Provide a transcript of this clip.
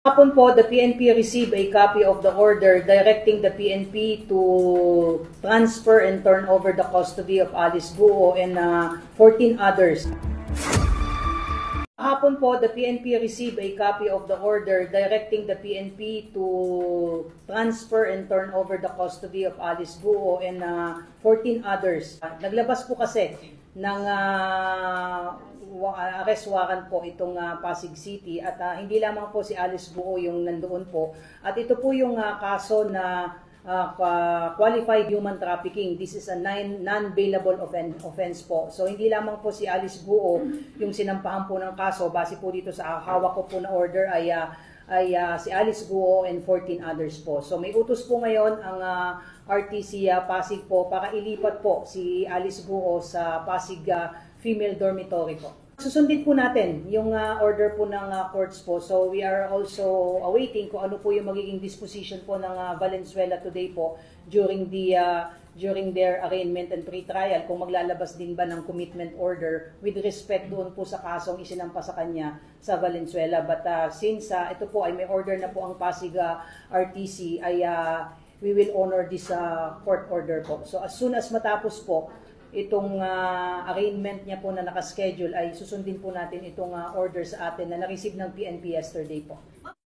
Hapon po, the PNP received a copy of the order directing the PNP to transfer and turn over the custody of Alice Guo and 14 others. Hapon po, the PNP received a copy of the order directing the PNP to transfer and turn over the custody of Alice Guo and 14 others. Naglabas po kasi ng arrest warrant po itong Pasig City at hindi lamang po si Alice Guo yung nandoon po. At ito po yung kaso na qualified human trafficking. This is a non-bailable offense po. So hindi lamang po si Alice Guo yung sinampahan po ng kaso. Base po dito sa hawak ko po na order ay si Alice Guo and 14 others po. So may utos po ngayon ang RTC Pasig po para ilipat po si Alice Guo sa Pasig female dormitory po. Susundin po natin yung order po ng courts po. So we are also awaiting kung ano po yung magiging disposition po ng Valenzuela today po during their arraignment and pre-trial, kung maglalabas din ba ng commitment order with respect doon po sa kasong isinampa sa kanya sa Valenzuela. But since ito po ay may order na po ang Pasig RTC, ay we will honor this court order po. So as soon as matapos po itong arraignment niya po na nakaschedule, ay susundin po natin itong order sa atin na na-receive ng PNP yesterday po.